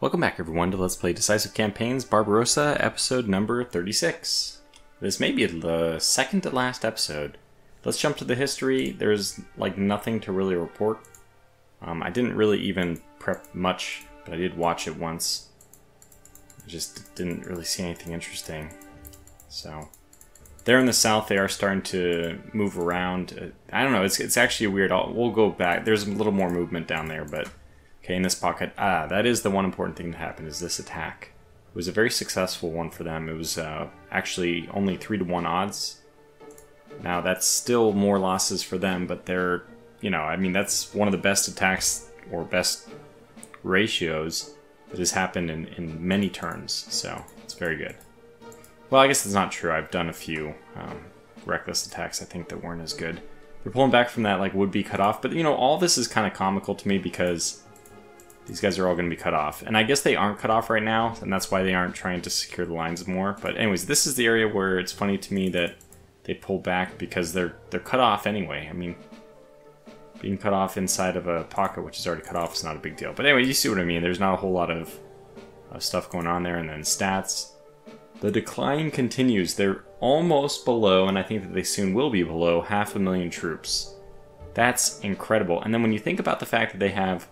Welcome back everyone to Let's Play Decisive Campaigns Barbarossa episode number 36. This may be the second to last episode. Let's jump to the history. There's like nothing to really report. I didn't really even prep much, but I did watch it once. I just didn't really see anything interesting. So, there in the south they are starting to move around. I don't know, it's actually weird. We'll go back. There's a little more movement down there, but okay, in this pocket, that is the one important thing to happen, is this attack. It was a very successful one for them. It was actually only 3-to-1 odds. Now, that's still more losses for them, but they're, you know, I mean, that's one of the best attacks, or best ratios, that has happened in many turns, so it's very good. Well, I guess it's not true. I've done a few reckless attacks, I think, that weren't as good. They're pulling back from that, like, would-be cutoff, but, you know, all this is kind of comical to me because these guys are all going to be cut off. And I guess they aren't cut off right now, and that's why they aren't trying to secure the lines more. But anyways, this is the area where it's funny to me that they pull back because they're cut off anyway. I mean, being cut off inside of a pocket which is already cut off is not a big deal. But anyway, you see what I mean. There's not a whole lot of stuff going on there. And then stats. The decline continues. They're almost below, and I think that they soon will be below, 500,000 troops. That's incredible. And then when you think about the fact that they have,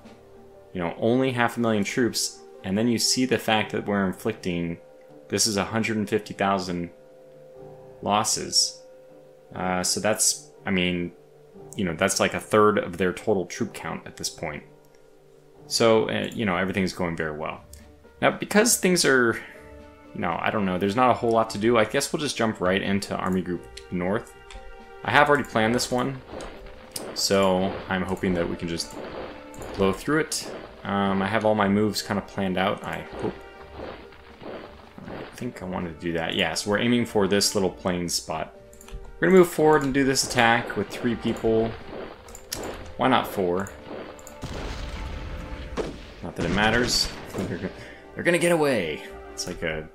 you know, only 500,000 troops, and then you see the fact that we're inflicting, this is 150,000 losses. So that's, I mean, you know, that's like a third of their total troop count at this point. So, you know, everything's going very well. Now, because things are, you know, I don't know, there's not a whole lot to do, I guess we'll just jump right into Army Group North. I have already planned this one, so I'm hoping that we can just blow through it. I have all my moves kind of planned out, I hope. I think I wanted to do that. Yeah, so we're aiming for this little plain spot. We're going to move forward and do this attack with 3 people. Why not 4? Not that it matters. They're going to get away. It's like a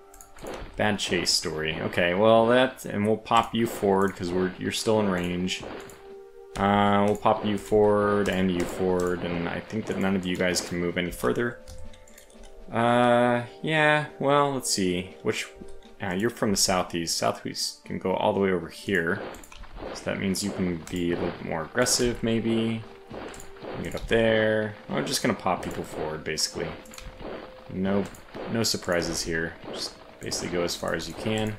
bad chase story. Okay, well, and we'll pop you forward because you're still in range. We'll pop you forward, and I think that none of you guys can move any further. Yeah, well, let's see. You're from the southeast. Southeast can go all the way over here. So that means you can be a little bit more aggressive, maybe. Get up there. I'm just gonna pop people forward, basically. No surprises here. Just basically go as far as you can.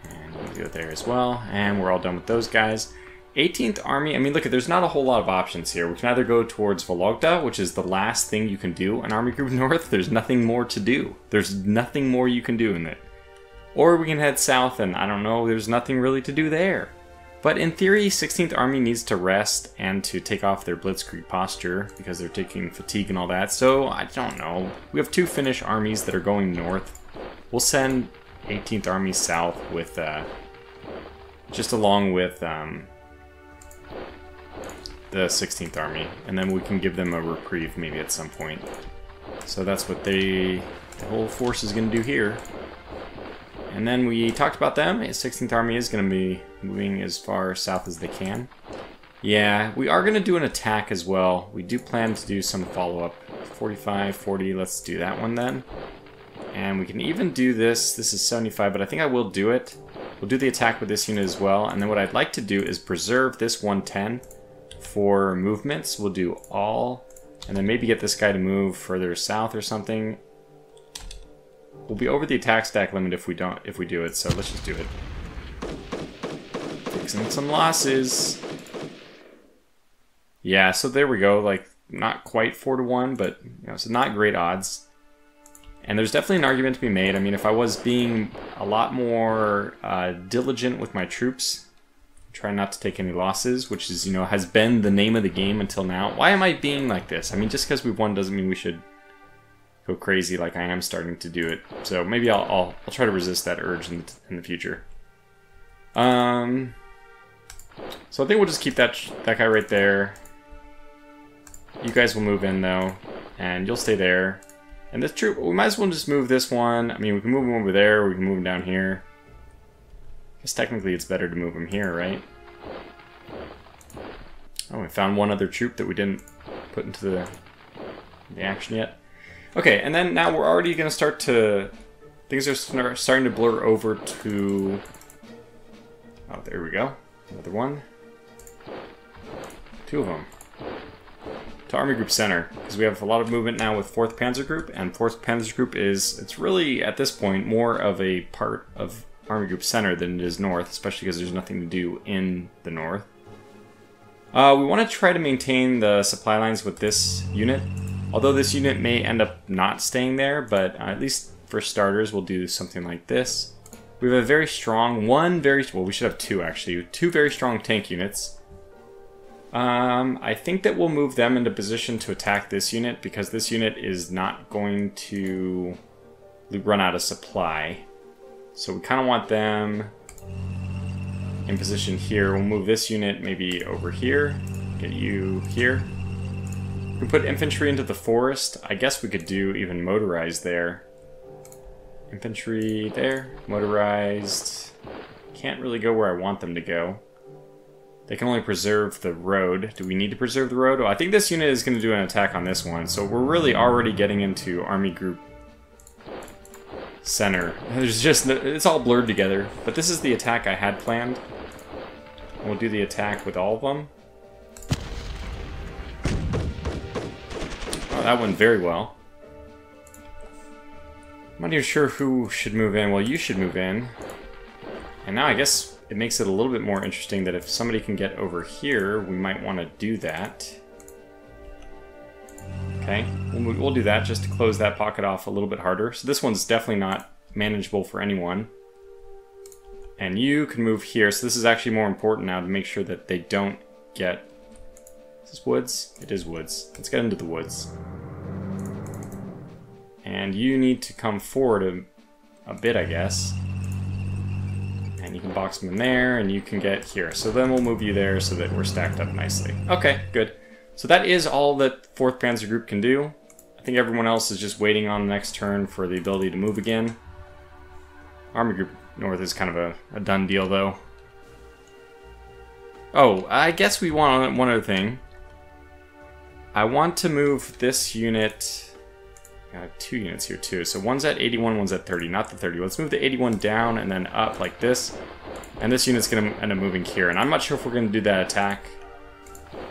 And you go there as well. And we're all done with those guys. 18th Army, I mean, look, there's not a whole lot of options here. We can either go towards Vologda, which is the last thing you can do in Army Group North. There's nothing more to do. There's nothing more you can do in it. Or we can head south, and I don't know, there's nothing really to do there. But in theory, 16th Army needs to rest and to take off their blitzkrieg posture because they're taking fatigue and all that. So, I don't know. We have 2 Finnish armies that are going north. We'll send 18th Army south with, just along with, the 16th Army, and then we can give them a reprieve maybe at some point. So that's what the whole force is going to do here. And then we talked about them. 16th Army is going to be moving as far south as they can. Yeah, we are going to do an attack as well. We do plan to do some follow-up. 45, 40, let's do that one then. And we can even do this. This is 75, but I think I will do it. We'll do the attack with this unit as well. And then what I'd like to do is preserve this 110 for movements. We'll do all, and then maybe get this guy to move further south or something. We'll be over the attack stack limit if we do it, so let's just do it. Fixing some losses. Yeah, so there we go, like, not quite 4-to-1, but, you know, so not great odds. And there's definitely an argument to be made. I mean, if I was being a lot more diligent with my troops, try not to take any losses, which is, you know, has been the name of the game until now. Why am I being like this? I mean, just because we've won doesn't mean we should go crazy like I am starting to do it. So maybe I'll try to resist that urge in the future. So I think we'll just keep that guy right there. You guys will move in though, and you'll stay there. And this troop, we might as well just move this one. I mean, we can move him over there, or we can move him down here. I guess technically it's better to move him here, right? Oh, we found one other troop that we didn't put into the action yet. Okay, and then now we're already going to start to... Things are starting to blur over to... Oh, there we go. Another one. Two of them. To Army Group Center, because we have a lot of movement now with 4th Panzer Group, and 4th Panzer Group is, it's really, at this point, more of a part of Army Group Center than it is North, especially because there's nothing to do in the North. We want to try to maintain the supply lines with this unit, although this unit may end up not staying there, but at least for starters, we'll do something like this. We have a very strong, well, we should have two actually, 2 very strong tank units. I think that we'll move them into position to attack this unit, because this unit is not going to run out of supply. So we kind of want them in position here. We'll move this unit maybe over here, get you here. We can put infantry into the forest. I guess we could do even motorized there. Infantry there, motorized. Can't really go where I want them to go. They can only preserve the road. Do we need to preserve the road? Oh, I think this unit is going to do an attack on this one. So we're really already getting into Army Group Center. There's just, it's all blurred together. But this is the attack I had planned. We'll do the attack with all of them. Oh, that went very well. I'm not even sure who should move in. Well, you should move in. And now I guess it makes it a little bit more interesting that if somebody can get over here, we might want to do that. Okay, we'll do that just to close that pocket off a little bit harder. So this one's definitely not manageable for anyone. And you can move here. So this is actually more important now to make sure that they don't get... Is this woods? It is woods. Let's get into the woods. And you need to come forward a bit, I guess. And you can box them in there, and you can get here. So then we'll move you there so that we're stacked up nicely. Okay, good. So that is all that 4th Panzer Group can do. I think everyone else is just waiting on the next turn for the ability to move again. Army Group North is kind of a done deal, though. Oh, I guess we want one other thing. I want to move this unit... I have 2 units here too. So one's at 81, one's at 30, not the 30. Let's move the 81 down and then up like this. And this unit's going to end up moving here. And I'm not sure if we're going to do that attack.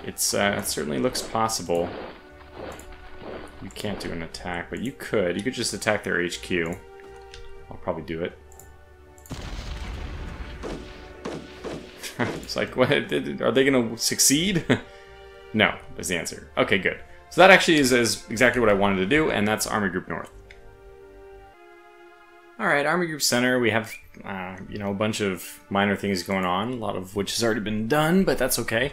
It certainly looks possible. You can't do an attack, but you could. You could just attack their HQ. I'll probably do it. It's like, what? Are they going to succeed? No, is the answer. Okay, good. So that actually is exactly what I wanted to do, and that's Army Group North. Alright, Army Group Center, we have, you know, a bunch of minor things going on, a lot of which has already been done, but that's okay.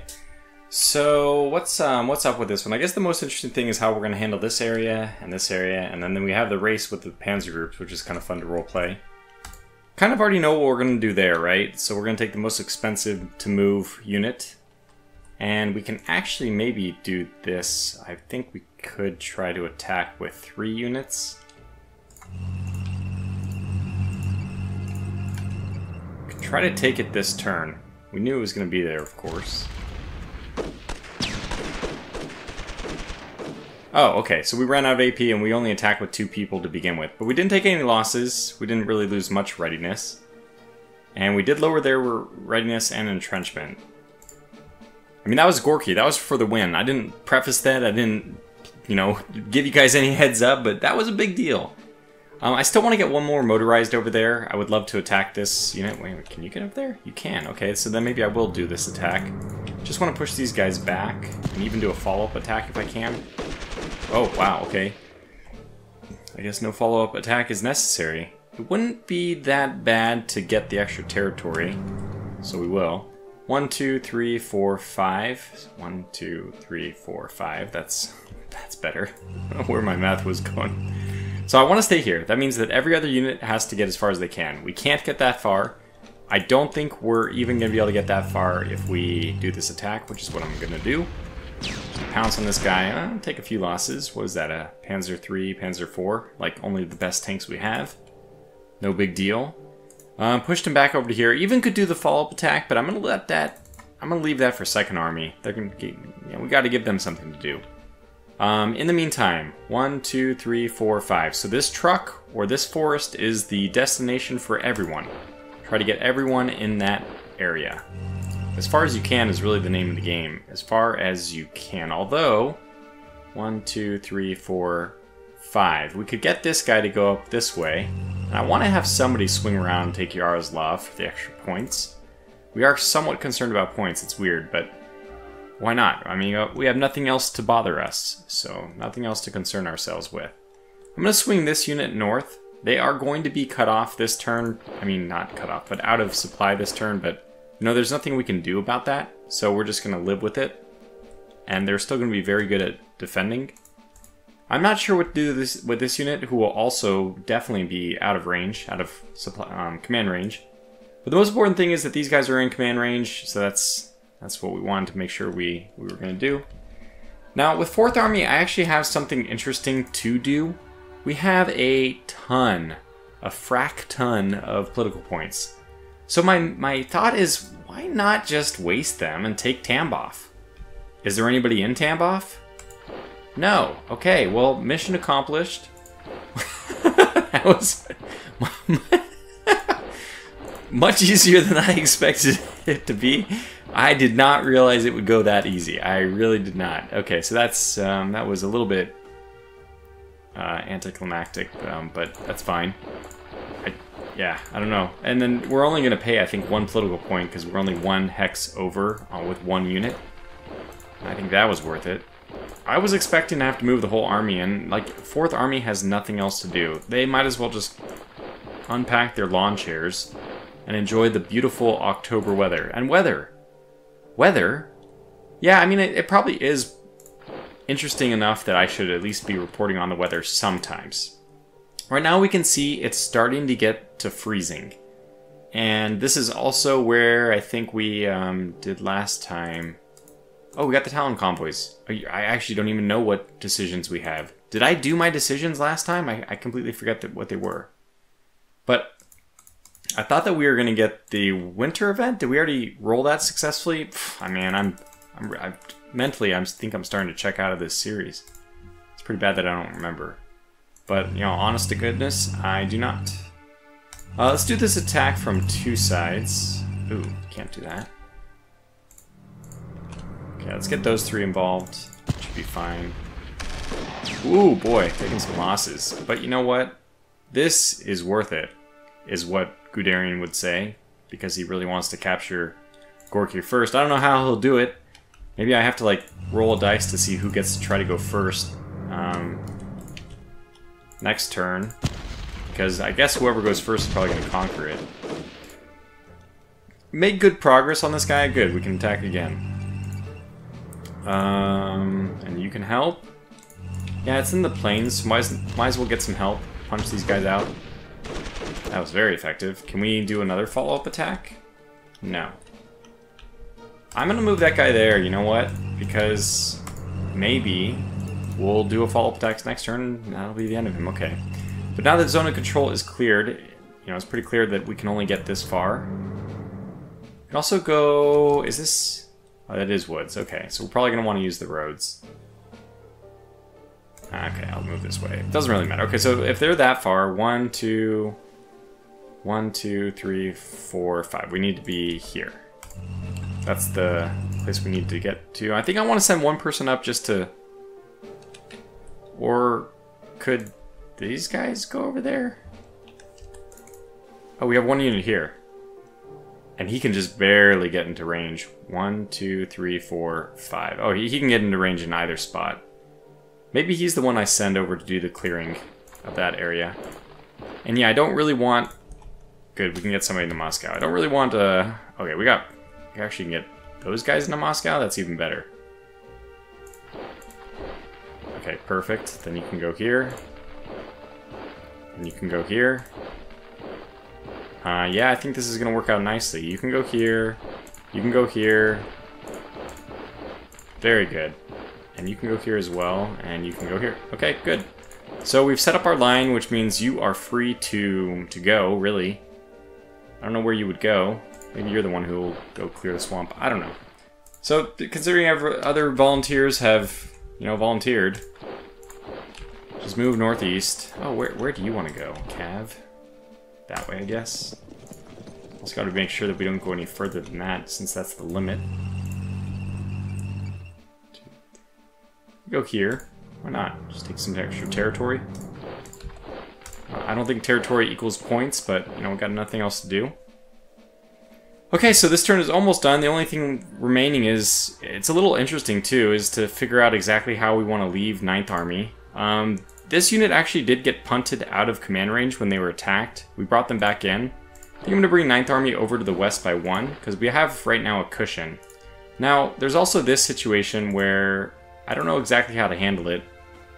So, what's up with this one? I guess the most interesting thing is how we're going to handle this area, and then we have the race with the Panzer Groups, which is kind of fun to roleplay. Kind of already know what we're going to do there, right? So we're going to take the most expensive to move unit. And we can actually maybe do this. I think we could try to attack with 3 units. We could try to take it this turn. We knew it was going to be there, of course. Oh, okay, so we ran out of AP and we only attacked with 2 people to begin with. But we didn't take any losses. We didn't really lose much readiness. And we did lower their readiness and entrenchment. I mean, that was Gorky. That was for the win. I didn't preface that. I didn't, you know, give you guys any heads up, but that was a big deal. I still want to get one more motorized over there. I would love to attack this unit. Wait, can you get up there? You can. Okay, so then maybe I will do this attack. Just want to push these guys back and even do a follow-up attack if I can. Oh, wow, okay. I guess no follow-up attack is necessary. It wouldn't be that bad to get the extra territory, so we will. 1, 2, 3, 4, 5. 1, 2, 3, 4, 5. That's better. I don't know where my math was going. So I want to stay here. That means that every other unit has to get as far as they can. We can't get that far. I don't think we're even going to be able to get that far if we do this attack, which is what I'm going to do. Pounce on this guy. Take a few losses. What is that? A Panzer III, Panzer IV? Like only the best tanks we have. No big deal. Pushed him back over to here. Even could do the follow-up attack, but I'm going to let that... I'm going to leave that for Second Army. They're going to get, you know, we got to give them something to do. In the meantime, 1, 2, 3, 4, 5. So this truck or this forest is the destination for everyone. Try to get everyone in that area. As far as you can is really the name of the game. As far as you can. Although, 1, 2, 3, 4, 5. We could get this guy to go up this way. And I want to have somebody swing around and take Yaroslav for the extra points. We are somewhat concerned about points. It's weird, but why not? I mean, we have nothing else to bother us. So, nothing else to concern ourselves with. I'm going to swing this unit north. They are going to be cut off this turn. I mean, not cut off, but out of supply this turn, but you know, there's nothing we can do about that, so we're just going to live with it. And they're still going to be very good at defending. I'm not sure what to do with this unit, who will also definitely be out of range, out of supply, command range. But the most important thing is that these guys are in command range, so that's what we wanted to make sure we were going to do. Now, with 4th Army, I actually have something interesting to do. We have a frack ton of political points. So my thought is, why not just waste them and take Tambov? Is there anybody in Tambov? No. Okay, well, mission accomplished. That was much easier than I expected it to be. I did not realize it would go that easy. I really did not. Okay, so that's that was a little bit anticlimactic, but that's fine. Yeah, I don't know. And then we're only going to pay, I think, 1 political point because we're only 1 hex over with 1 unit. I think that was worth it. I was expecting to have to move the whole army in. Like, 4th Army has nothing else to do. They might as well just unpack their lawn chairs and enjoy the beautiful October weather. And weather? Weather? Yeah, I mean, it probably is interesting enough that I should at least be reporting on the weather sometimes. Right now we can see it's starting to get to freezing. And this is also where I think we did last time. Oh, we got the Talon convoys. I actually don't even know what decisions we have. Did I do my decisions last time? I completely forget what they were. But I thought that we were going to get the winter event. Did we already roll that successfully? I mean, mentally, I think I'm starting to check out of this series. It's pretty bad that I don't remember. But, you know, honest to goodness, I do not. Let's do this attack from 2 sides. Ooh, can't do that. Okay, let's get those 3 involved. Should be fine. Ooh, boy, taking some losses. But you know what? This is worth it, is what Guderian would say, because he really wants to capture Gorky first. I don't know how he'll do it. Maybe I have to, like, roll a dice to see who gets to try to go first. Next turn, because I guess whoever goes first is probably going to conquer it. Made good progress on this guy. Good, we can attack again. And you can help. Yeah, it's in the plains. Might as well get some help. Punch these guys out. That was very effective. Can we do another follow-up attack? No. I'm going to move that guy there, you know what? Because maybe we'll do a follow-up attack next turn, and that'll be the end of him. Okay. But now that zone of control is cleared, you know, it's pretty clear that we can only get this far. We can also go... Is this... Oh, that is woods. Okay, so we're probably going to want to use the roads. Okay, I'll move this way. It doesn't really matter. Okay, so if they're that far, 1, 2, 3, 4, 5. We need to be here. That's the place we need to get to. I think I want to send 1 person up just to... Or could these guys go over there? Oh, we have 1 unit here. And he can just barely get into range. 1, 2, 3, 4, 5. Oh, he can get into range in either spot. Maybe he's the one I send over to do the clearing of that area. And yeah, I don't really want... Good, we can get somebody into Moscow. I don't really want okay, we actually can get those guys into Moscow? That's even better. Okay, perfect. Then you can go here. And you can go here. Yeah, I think this is going to work out nicely. You can go here. You can go here. Very good. And you can go here as well. And you can go here. Okay, good. So we've set up our line, which means you are free to go, really. I don't know where you would go. Maybe you're the one who will go clear the swamp. I don't know. So, considering other volunteers have you know, volunteered. Just move northeast. Oh, where do you want to go? Cav? That way, I guess. Also got to make sure that we don't go any further than that, since that's the limit. Go here. Why not? Just take some extra territory. I don't think territory equals points, but, you know, we've got nothing else to do. Okay, so this turn is almost done. The only thing remaining is, it's a little interesting too, is to figure out exactly how we want to leave 9th Army. This unit actually did get punted out of command range when they were attacked. We brought them back in. I think I'm going to bring 9th Army over to the west by 1, because we have right now a cushion. Now, there's also this situation where I don't know exactly how to handle it.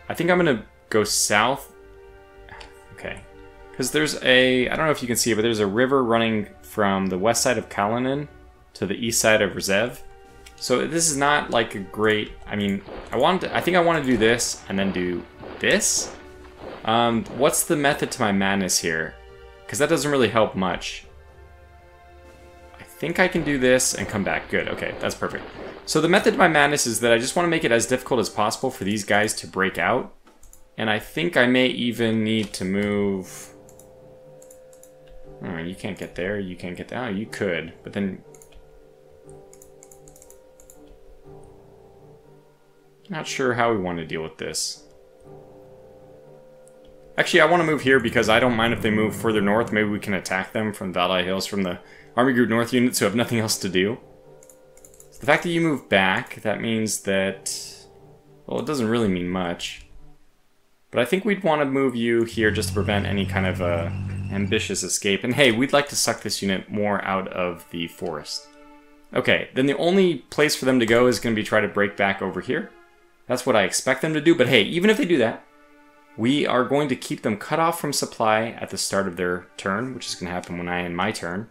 I think I'm going to go south. Okay. Because there's a, I don't know if you can see it, but there's a river running from the west side of Kalinin to the east side of Rzev. So this is not like a great, I mean, I think I want to do this and then do this. What's the method to my madness here? Because that doesn't really help much. I think I can do this and come back. Good, okay, that's perfect. So the method to my madness is that I just want to make it as difficult as possible for these guys to break out. And I think I may even need to move... Oh, you can't get there, you can't get there. Oh, you could, but then... Not sure how we want to deal with this. Actually, I want to move here because I don't mind if they move further north. Maybe we can attack them from Valley Hills from the Army Group North units who have nothing else to do. So the fact that you move back, that means that... Well, it doesn't really mean much. But I think we'd want to move you here just to prevent any kind of ambitious escape. And hey, we'd like to suck this unit more out of the forest. Okay, then the only place for them to go is going to be try to break back over here. That's what I expect them to do, but hey, even if they do that, we are going to keep them cut off from supply at the start of their turn, which is going to happen when I end my turn.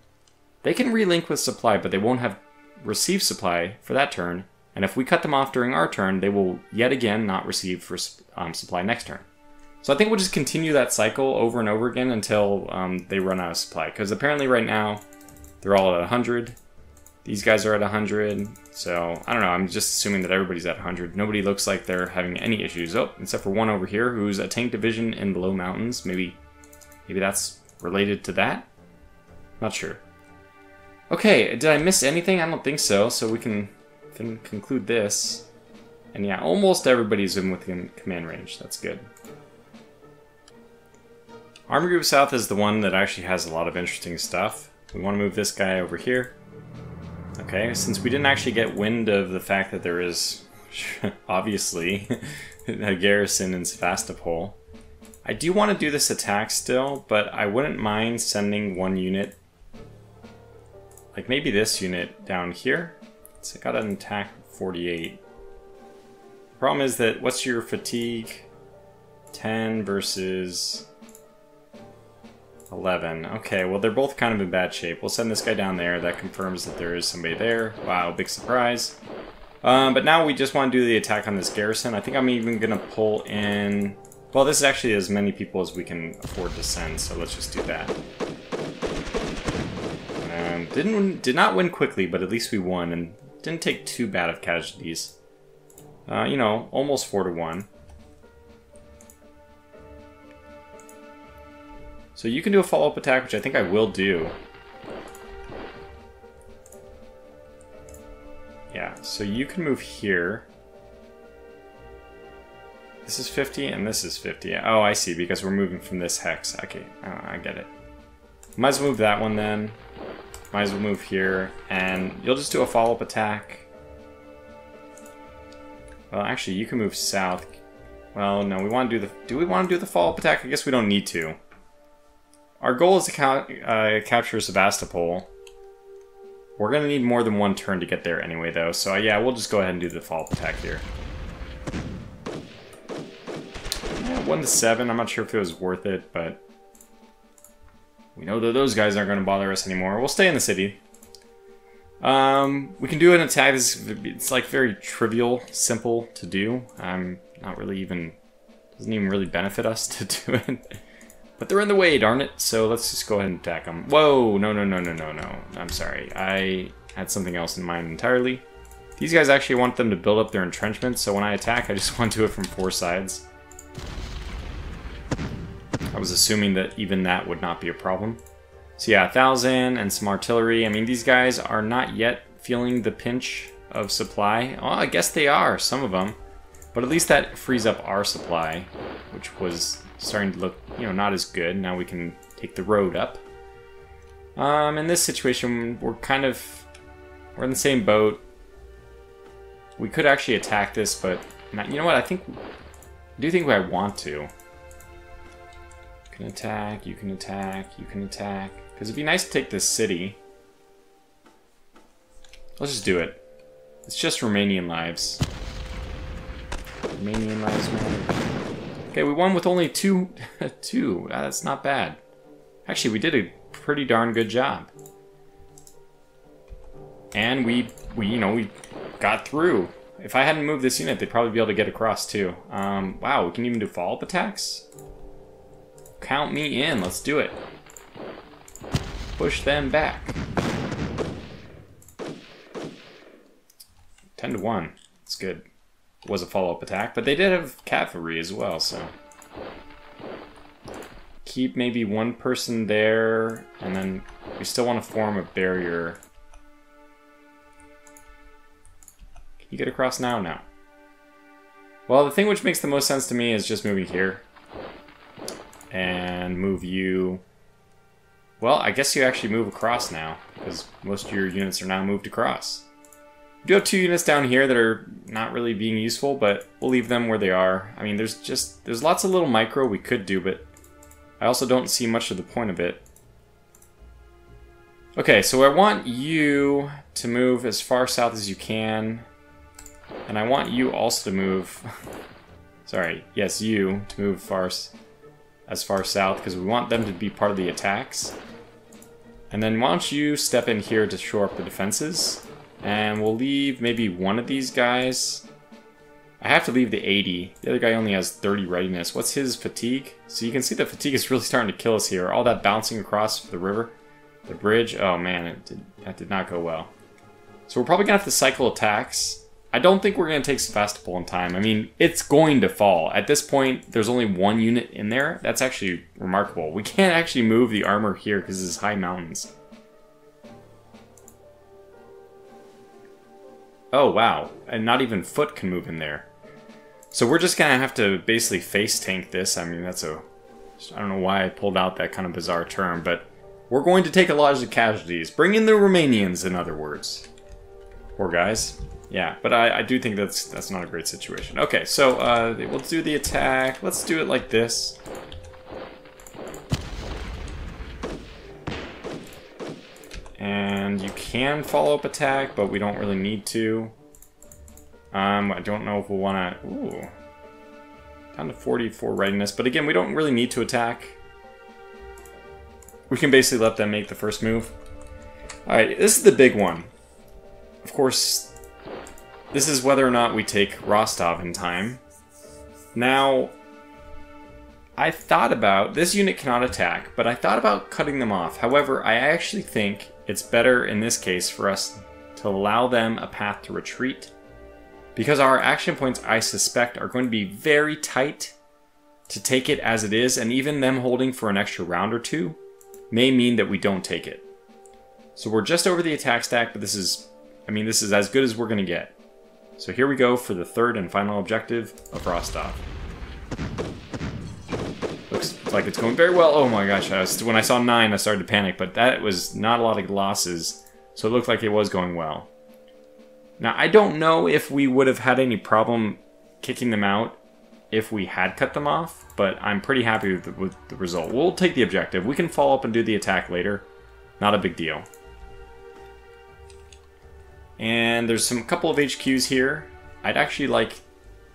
They can relink with supply, but they won't have received supply for that turn, and if we cut them off during our turn, they will yet again not receive for supply next turn. So I think we'll just continue that cycle over and over again until they run out of supply, because apparently right now, they're all at 100. These guys are at 100, so I don't know, I'm just assuming that everybody's at 100. Nobody looks like they're having any issues. Oh, except for one over here who's a tank division in the low mountains. Maybe that's related to that? Not sure. Okay, did I miss anything? I don't think so, so we can conclude this. And yeah, almost everybody's in within command range. That's good. Army Group South is the one that actually has a lot of interesting stuff. We want to move this guy over here. Okay, since we didn't actually get wind of the fact that there is, obviously, a garrison in Sevastopol, I do want to do this attack still, but I wouldn't mind sending one unit, like maybe this unit down here. It's got an attack 48. Problem is that, what's your fatigue? 10 versus 11. Okay, well they're both kind of in bad shape. We'll send this guy down there. That confirms that there is somebody there. Wow, big surprise. But now we just want to do the attack on this garrison. I think I'm even going to pull in... Well, this is actually as many people as we can afford to send, so let's just do that. Did not win quickly, but at least we won, and didn't take too bad of casualties. You know, almost 4-1. So you can do a follow-up attack, which I think I will do. Yeah, so you can move here. This is 50 and this is 50. Oh, I see, because we're moving from this hex. Okay, I get it. Might as well move that one then. Might as well move here, and you'll just do a follow-up attack. Well, actually, you can move south. Well, no, we want to do the... Do we want to do the follow-up attack? I guess we don't need to. Our goal is to capture Sevastopol. We're going to need more than one turn to get there anyway, though. So, yeah, we'll just go ahead and do the follow-up attack here. 1-7. I'm not sure if it was worth it, but... we know that those guys aren't going to bother us anymore. We'll stay in the city. We can do an attack. It's like very trivial, simple to do. Not really even... doesn't even really benefit us to do it. But they're in the way, darn it. So let's just go ahead and attack them. Whoa, no. I'm sorry. I had something else in mind entirely. These guys actually want them to build up their entrenchments, so when I attack, I just want to do it from 4 sides. I was assuming that even that would not be a problem. So yeah, 1,000 and some artillery. I mean, these guys are not yet feeling the pinch of supply. Oh, I guess they are, some of them. But at least that frees up our supply, which was starting to look, you know, not as good. Now we can take the road up. In this situation, we're in the same boat. We could actually attack this, but not, you know what? I do think I want to. You can attack, you can attack, you can attack. Because it'd be nice to take this city. Let's just do it. It's just Romanian lives. Romanian lives matter. Okay, we won with only two. That's not bad. Actually, we did a pretty darn good job. And we got through. If I hadn't moved this unit, they'd probably be able to get across too. Wow, we can even do follow-up attacks? Count me in, let's do it. Push them back. 10-1, it's good. It was a follow-up attack, but they did have cavalry as well, so. Keep maybe one person there, and then we still want to form a barrier. Can you get across now? No. Well, the thing which makes the most sense to me is just moving here. And move you... Well, I guess you actually move across now, because most of your units are now moved across. You do have 2 units down here that are not really being useful, but we'll leave them where they are. I mean, there's lots of little micro we could do, but I also don't see much of the point of it. Okay, so I want you to move as far south as you can. And I want you also to move... Sorry, yes, you to move as far south, because we want them to be part of the attacks. And then why don't you step in here to shore up the defenses. And we'll leave maybe one of these guys. I have to leave the 80. The other guy only has 30 readiness. What's his fatigue? So you can see the fatigue is really starting to kill us here. All that bouncing across the river, the bridge. Oh man, that did not go well. So we're probably going to have to cycle attacks. I don't think we're going to take Sevastopol in time. I mean, it's going to fall. At this point, there's only 1 unit in there. That's actually remarkable. We can't actually move the armor here because it's high mountains. Oh, wow. And not even foot can move in there. So we're just going to have to basically face tank this. I mean, I don't know why I pulled out that kind of bizarre term, but we're going to take a lot of casualties. Bring in the Romanians, in other words. Poor guys. Yeah, but I do think that's not a great situation. Okay, so we'll do the attack. Let's do it like this. And you can follow-up attack, but we don't really need to. I don't know if we'll want to... Ooh. Down to 44 readiness, but again, we don't really need to attack. We can basically let them make the first move. Alright, this is the big one. Of course... This is whether or not we take Rostov in time. Now, I thought about... This unit cannot attack, but I thought about cutting them off. However, I actually think it's better in this case for us to allow them a path to retreat. Because our action points, I suspect, are going to be very tight to take it as it is. And even them holding for an extra round or 2 may mean that we don't take it. So we're just over the attack stack, but this is... I mean, this is as good as we're going to get. So here we go for the 3rd and final objective of Rostov. Looks like it's going very well. Oh my gosh, when I saw 9, I started to panic, but that was not a lot of losses, so it looked like it was going well. Now, I don't know if we would have had any problem kicking them out if we had cut them off, but I'm pretty happy with the result. We'll take the objective. We can follow up and do the attack later. Not a big deal. And there's a couple of HQs here. I'd actually like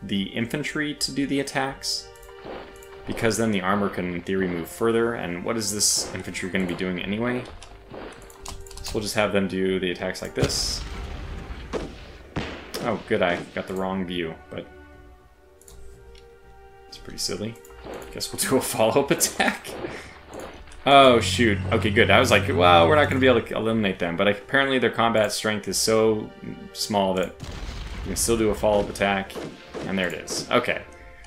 the infantry to do the attacks, because then the armor can, in theory, move further. And what is this infantry going to be doing anyway? So we'll just have them do the attacks like this. Oh, good, I got the wrong view, but it's pretty silly. Guess we'll do a follow-up attack. Oh, shoot. Okay, good. I was like, well, we're not going to be able to eliminate them. But apparently their combat strength is so small that you can still do a follow-up attack. And there it is. Okay.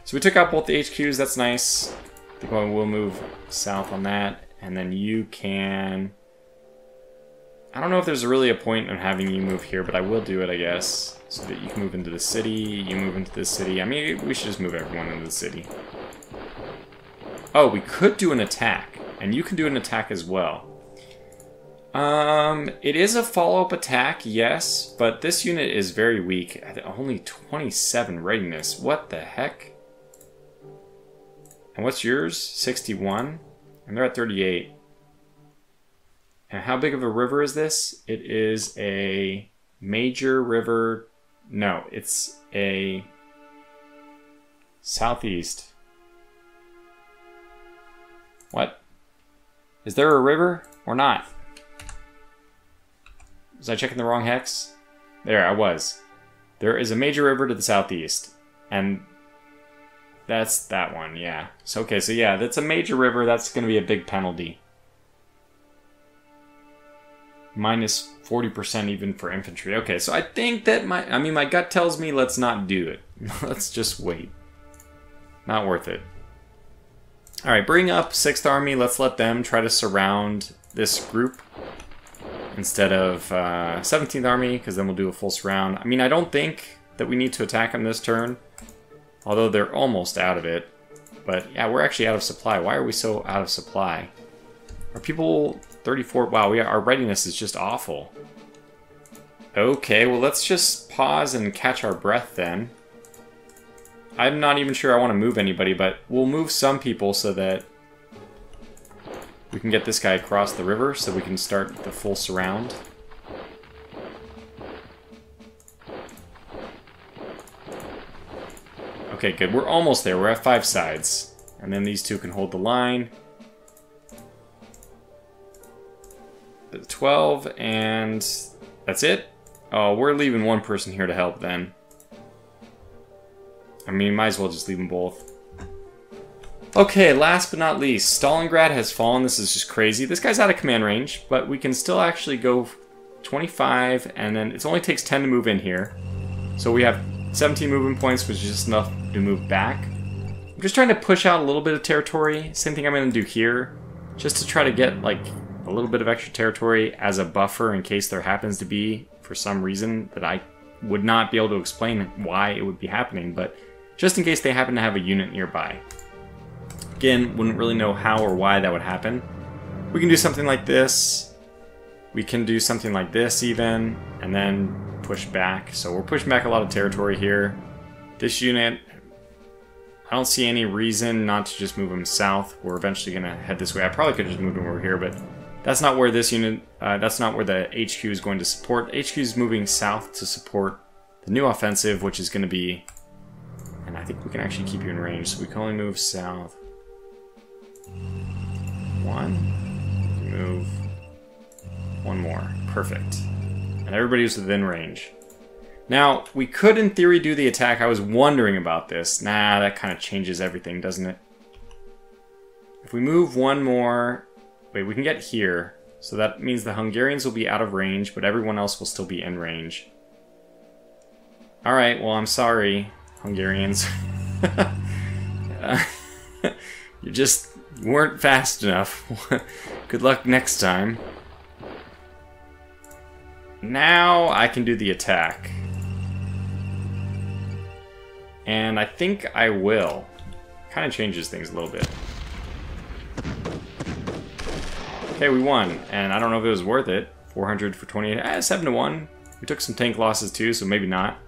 So we took out both the HQs. That's nice. I think we'll move south on that. And then you can... I don't know if there's really a point in having you move here, but I will do it, I guess. So that you can move into the city, you move into the city. I mean, we should just move everyone into the city. Oh, we could do an attack. And you can do an attack as well. It is a follow-up attack, yes, but this unit is very weak. Only 27 readiness. What the heck? And what's yours? 61? And they're at 38. And how big of a river is this? It is a major river. No, it's a southeast. What? Is there a river or not? Was I checking the wrong hex? There, I was. There is a major river to the southeast. And that's that one, yeah. So, okay, so yeah, that's a major river. That's going to be a big penalty. Minus 40% even for infantry. Okay, so I think that my gut tells me let's not do it. Let's just wait. Not worth it. Alright, bring up 6th Army. Let's let them try to surround this group instead of 17th Army, because then we'll do a full surround. I mean, I don't think that we need to attack them this turn, although they're almost out of it. But yeah, we're actually out of supply. Why are we so out of supply? Are people 34? Wow, our readiness is just awful. Okay, well, let's just pause and catch our breath then. I'm not even sure I want to move anybody, but we'll move some people so that we can get this guy across the river so we can start the full surround. Okay, good. We're almost there. We're at 5 sides. And then these two can hold the line. 12, and that's it? Oh, we're leaving one person here to help then. I mean, might as well just leave them both. Okay, last but not least, Stalingrad has fallen. This is just crazy. This guy's out of command range, but we can still actually go 25, and then it only takes 10 to move in here. So we have 17 movement points, which is just enough to move back. I'm just trying to push out a little bit of territory. Same thing I'm going to do here, just to try to get, like, a little bit of extra territory as a buffer in case there happens to be, for some reason, that I would not be able to explain why it would be happening, but just in case they happen to have a unit nearby. Again, wouldn't really know how or why that would happen. We can do something like this. We can do something like this even, and then push back. So we're pushing back a lot of territory here. This unit, I don't see any reason not to just move them south. We're eventually going to head this way. I probably could have just moved them over here, but that's not where this unit, that's not where the HQ is going to support. HQ is moving south to support the new offensive, which is going to be, and I think we can actually keep you in range, so we can only move south. 1, move 1 more, perfect. And everybody was within range. Now, we could in theory do the attack. I was wondering about this. Nah, that kind of changes everything, doesn't it? If we move 1 more, wait, we can get here. So that means the Hungarians will be out of range, but everyone else will still be in range. Alright, well, I'm sorry, Hungarians. You just weren't fast enough. Good luck next time. Now I can do the attack. And I think I will. Kind of changes things a little bit. Okay, we won. And I don't know if it was worth it. 400 for 28. 7-1. We took some tank losses too, so maybe not.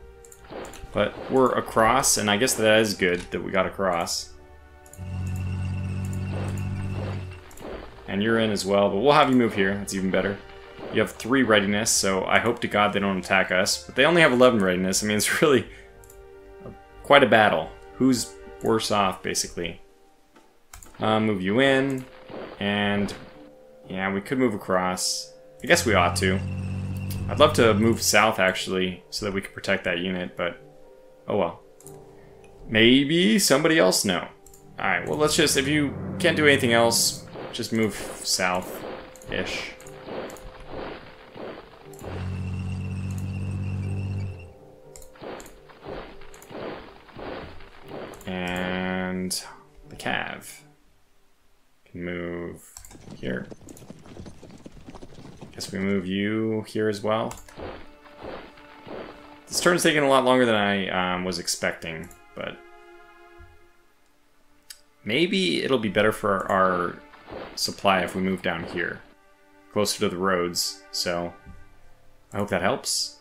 But we're across, and I guess that is good that we got across. And you're in as well, but we'll have you move here. That's even better. You have 3 readiness, so I hope to God they don't attack us. But they only have 11 readiness. I mean, it's really quite a battle. Who's worse off, basically? Move you in, and yeah, we could move across. I guess we ought to. I'd love to move south, actually, so that we could protect that unit, but oh well. Maybe somebody else? No. Alright, well, let's just, if you can't do anything else, just move south-ish. And the cav can move here. Guess we move you here as well. This turn's taking a lot longer than I was expecting, but maybe it'll be better for our supply if we move down here, closer to the roads, so I hope that helps.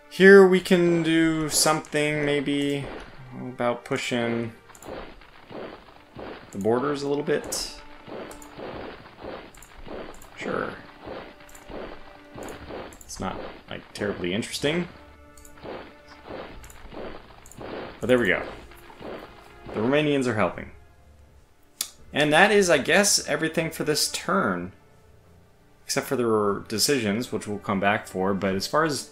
Here we can do something maybe about pushing the borders a little bit. Sure. It's not, like, terribly interesting. But there we go. The Romanians are helping. And that is, I guess, everything for this turn. Except for the decisions, which we'll come back for. But as far as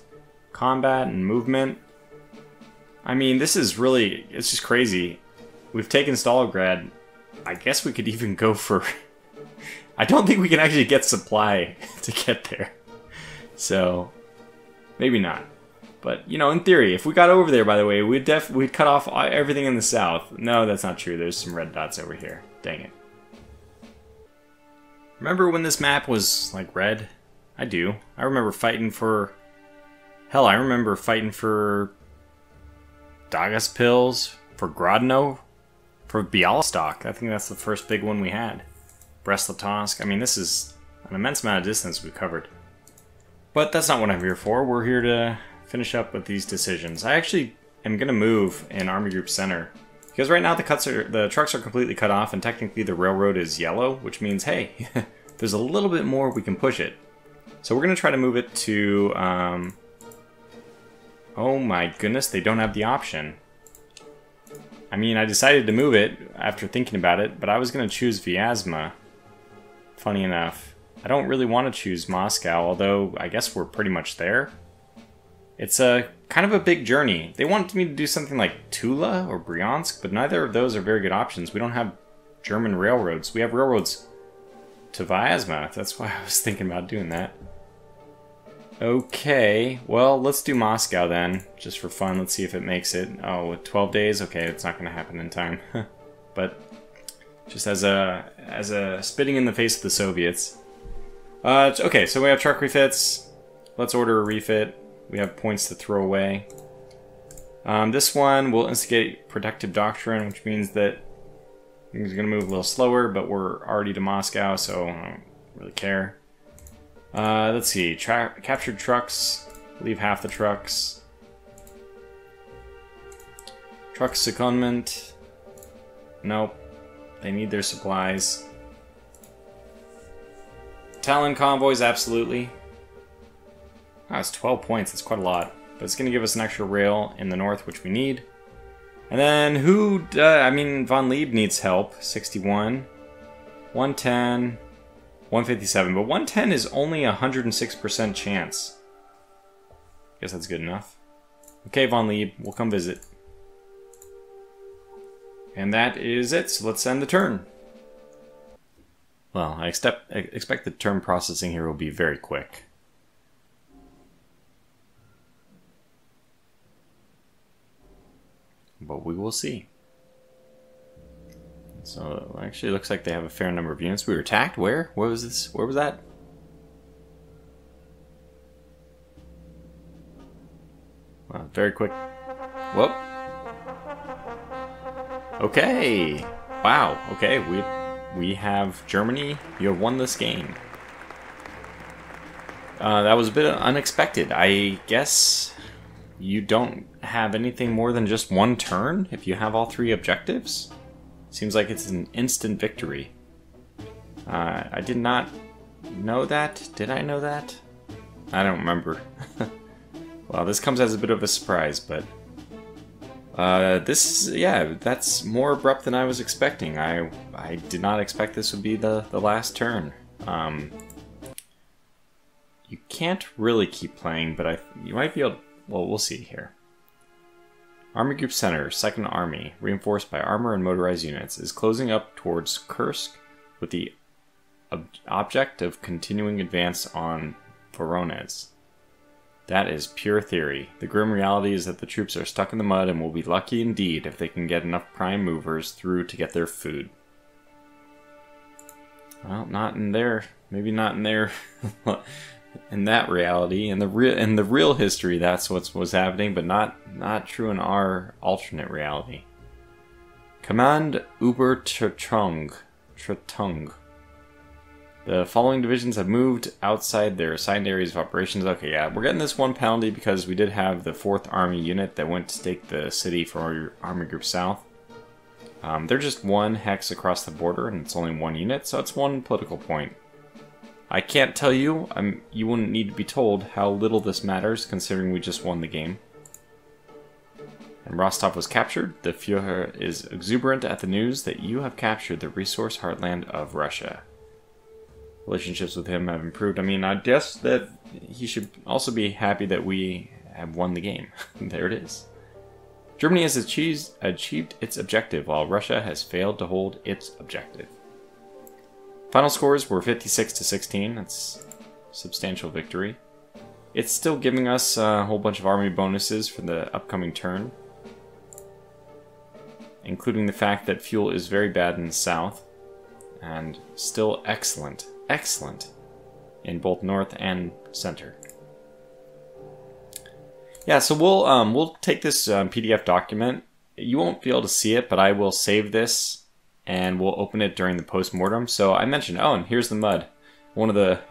combat and movement, I mean, this is really, it's just crazy. We've taken Stalingrad. I guess we could even go for... I don't think we can actually get supply to get there. So, maybe not. But, you know, in theory, if we got over there, by the way, we'd cut off everything in the south. No, that's not true. There's some red dots over here. Dang it. Remember when this map was, like, red? I do. I remember fighting for... Hell, I remember fighting for... Dagaspils, for Grodno, for Bialystok. I think that's the first big one we had. Brest-Litovsk. I mean, this is an immense amount of distance we've covered. But that's not what I'm here for. We're here to finish up with these decisions. I actually am going to move in Army Group Center. Because right now the trucks are completely cut off, and technically the railroad is yellow, which means, hey, there's a little bit more we can push it. So we're going to try to move it to... oh my goodness, they don't have the option. I mean, I decided to move it after thinking about it, but I was going to choose Vyazma. Funny enough. I don't really want to choose Moscow, although I guess we're pretty much there. It's a kind of a big journey. They wanted me to do something like Tula or Bryansk, but neither of those are very good options. We don't have German railroads. We have railroads to Vyazma. That's why I was thinking about doing that. Okay, well, let's do Moscow then, just for fun. Let's see if it makes it. Oh, with 12 days? Okay, it's not going to happen in time. But just as a spitting in the face of the Soviets. Okay, so we have truck refits. Let's order a refit. We have points to throw away. This one will instigate Protective Doctrine, which means that things are going to move a little slower, but we're already to Moscow, so I don't really care. Let's see. Captured trucks. Leave half the trucks. Truck secondment. Nope. They need their supplies. Talon convoys, absolutely. Oh, it's 12 points. That's quite a lot. But it's going to give us an extra rail in the north, which we need. And then who... I mean, Von Lieb needs help. 61. 110. 157. But 110 is only a 106% chance. Guess that's good enough. Okay, Von Lieb. We'll come visit. And that is it. So let's end the turn. Well, I expect the turn processing here will be very quick. But we will see. So, actually, it looks like they have a fair number of units. We were attacked? Where? Where was this? Where was that? Well, very quick. Whoop. Okay. Wow. Okay, we have Germany. You have won this game. That was a bit unexpected. I guess you don't have anything more than just one turn if you have all three objectives. Seems like it's an instant victory. I did not know that. Did I know that? I don't remember. Well, this comes as a bit of a surprise, but yeah, that's more abrupt than I was expecting. I did not expect this would be the last turn. You can't really keep playing, but you might be able to, well, we'll see here. Army Group Center, 2nd Army, reinforced by armor and motorized units, is closing up towards Kursk with the object of continuing advance on Voronezh. That is pure theory. The grim reality is that the troops are stuck in the mud and will be lucky indeed if they can get enough prime movers through to get their food. Well, not in their, maybe not in their, in that reality. In the real history, that's what was happening, but not true in our alternate reality. Command Uber Tretung. The following divisions have moved outside their assigned areas of operations. Okay, yeah, we're getting this one penalty because we did have the 4th Army unit that went to take the city from Army Group South. They're just 1 hex across the border, and it's only 1 unit, so it's 1 political point. I can't tell you, you wouldn't need to be told how little this matters, considering we just won the game. And Rostov was captured. The Führer is exuberant at the news that you have captured the resource heartland of Russia. Relationships with him have improved. I mean, I guess that he should also be happy that we have won the game. There it is. Germany has achieved its objective, while Russia has failed to hold its objective. Final scores were 56 to 16. That's a substantial victory. It's still giving us a whole bunch of army bonuses for the upcoming turn, including the fact that fuel is very bad in the south, and still excellent in both north and center. Yeah, so we'll take this PDF document. You won't be able to see it, but I will save this and we'll open it during the post-mortem. So I mentioned, oh, and here's the mud. One of the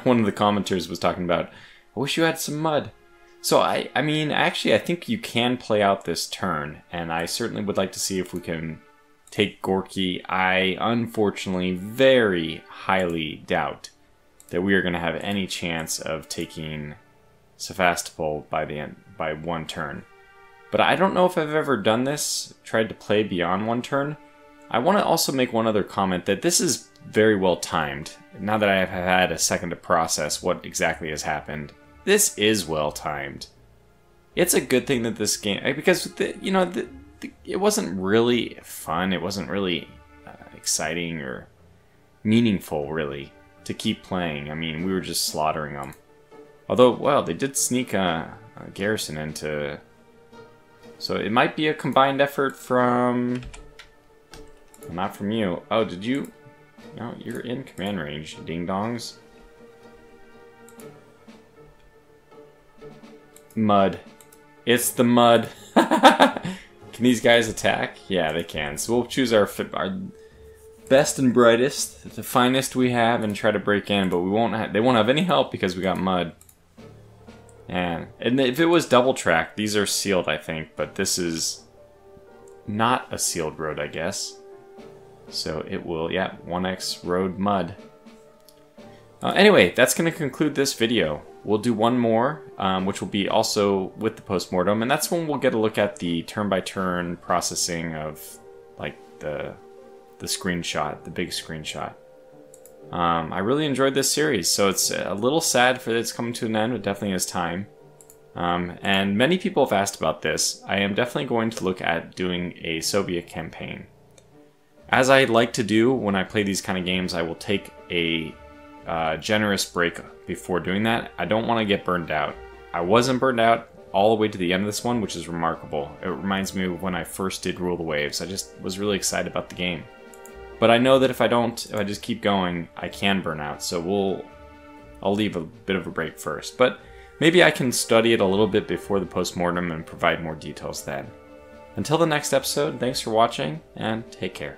one of the commenters was talking about, I wish you had some mud. So I mean, actually, I think you can play out this turn, and I certainly would like to see if we can take Gorky. I unfortunately very highly doubt that we are going to have any chance of taking Sevastopol by 1 turn. But I don't know if I've ever done this, tried to play beyond 1 turn. I want to also make one other comment that this is very well timed. Now that I have had a second to process what exactly has happened, this is well timed. It's a good thing that this game, because it wasn't really fun, it wasn't really exciting or meaningful, really, to keep playing. I mean, we were just slaughtering them. Although, well, they did sneak a garrison into... So it might be a combined effort from... Not from you. Oh, did you... No, you're in command range, ding-dongs. Mud. It's the mud. Can these guys attack? Yeah, they can. So we'll choose our best and brightest, the finest we have, and try to break in. But we won't. They won't have any help because we got mud. And if it was double track, these are sealed, I think. But this is not a sealed road, I guess. So it will, yeah, 1x road mud. Anyway, that's going to conclude this video. We'll do one more, which will be also with the postmortem, and that's when we'll get a look at the turn-by-turn processing of, like, the screenshot, the big screenshot. I really enjoyed this series, so it's a little sad for it's coming to an end, but definitely is time. And many people have asked about this. I am definitely going to look at doing a Soviet campaign. As I like to do when I play these kind of games, I will take a generous break before doing that. I don't want to get burned out. I wasn't burned out all the way to the end of this one, which is remarkable. It reminds me of when I first did Rule the Waves. I just was really excited about the game. But I know that if I just keep going, I can burn out. So I'll leave a bit of a break first. But maybe I can study it a little bit before the postmortem and provide more details then. Until the next episode, thanks for watching, and take care.